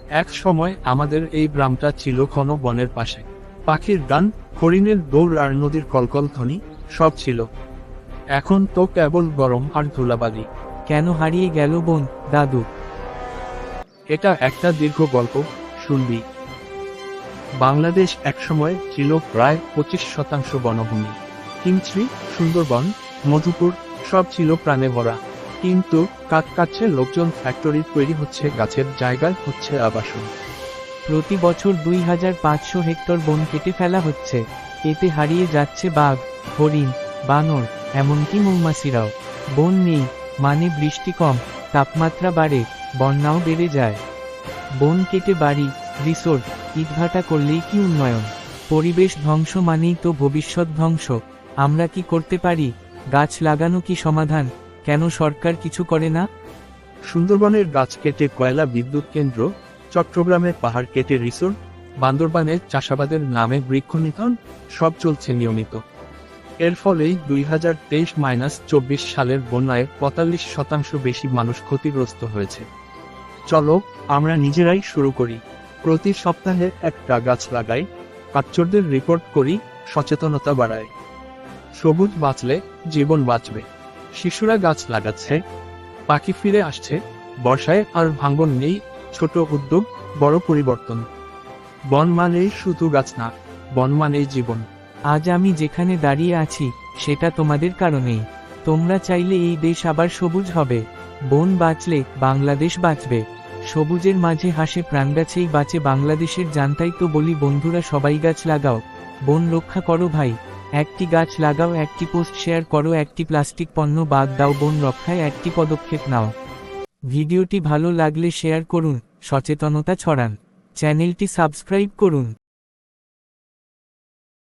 এক সময় আমাদের এই গ্রামটা ছিল ঘন বনের পাশে। পাখির গান, হরিণের দৌড় আর নদীর কলকল ধ্বনি সব ছিল। এখন তো কেবল গরম আর ধুলাবালি। কেন হারিয়ে গেল বন, দাদু? এটা একটা দীর্ঘ গল্প, শুনবি? বাংলাদেশ একসময় ছিল প্রায় 25% বনভূমি। হিমছড়ি, সুন্দরবন, মধুপুর সব ছিল প্রাণে ভরা। কিন্তু কাছে লোকজন ফ্যাক্টরি তৈরি হচ্ছে, গাছের জায়গায় হচ্ছে আবাসন। প্রতি বছর 2500 হেক্টর বন কেটে ফেলা হচ্ছে। এতে হারিয়ে যাচ্ছে বাঘ, হরিণ, বানর, এমনকি মৌমাছিরাও। বন নেই মানে বৃষ্টি কম, তাপমাত্রা বাড়ে, বন্যাও বেড়ে যায়। বন কেটে বাড়ি, রিসোর্ট, ইটভাটা করলেই কি উন্নয়ন? পরিবেশ ধ্বংস মানেই তো ভবিষ্যৎ ধ্বংস। আমরা কি করতে পারি? গাছ লাগানো কি সমাধান? কেন সরকার কিছু করে না? সুন্দরবনের গাছ কেটে কয়লা বিদ্যুৎ কেন্দ্র, চট্টগ্রামের পাহাড় কেটে রিসোর্ট, বান্দরবানের চাষাবাদের নামে বৃক্ষনিধন সব চলছে নিয়মিত। এর ফলেই 2023-24 সালের বন্যায় 45% বেশি মানুষ ক্ষতিগ্রস্ত হয়েছে। চলো আমরা নিজেরাই শুরু করি। প্রতি সপ্তাহে একটা গাছ লাগাই, কাঠচোরদের রিপোর্ট করি, সচেতনতা বাড়ায়। সবুজ বাঁচলে জীবন বাঁচবে। শিশুরা গাছ লাগাচ্ছে, পাখি ফিরে আসছে, বর্ষায় আর ভাঙন নেই। ছোট উদ্যোগ, বড় পরিবর্তন। বন মানেই শুধু গাছ না, বন মানেই জীবন। আজ আমি যেখানে দাঁড়িয়ে আছি সেটা তোমাদের কারণেই। তোমরা চাইলে এই দেশ আবার সবুজ হবে। বন বাঁচলে বাংলাদেশ বাঁচবে। সবুজের মাঝে হাসে প্রাণগাছেই বাঁচে বাংলাদেশের জানতাই তো বলি বন্ধুরা, সবাই গাছ লাগাও, বন রক্ষা করো ভাই। একটি গাছ লাগাও, একটি পোস্ট শেয়ার করো, একটি প্লাস্টিক পণ্য বাদ দাও, বন রক্ষায় একটি পদক্ষেপ নাও। ভিডিওটি ভালো লাগলে শেয়ার করুন, সচেতনতা ছড়ান। চ্যানেলটি সাবস্ক্রাইব করুন।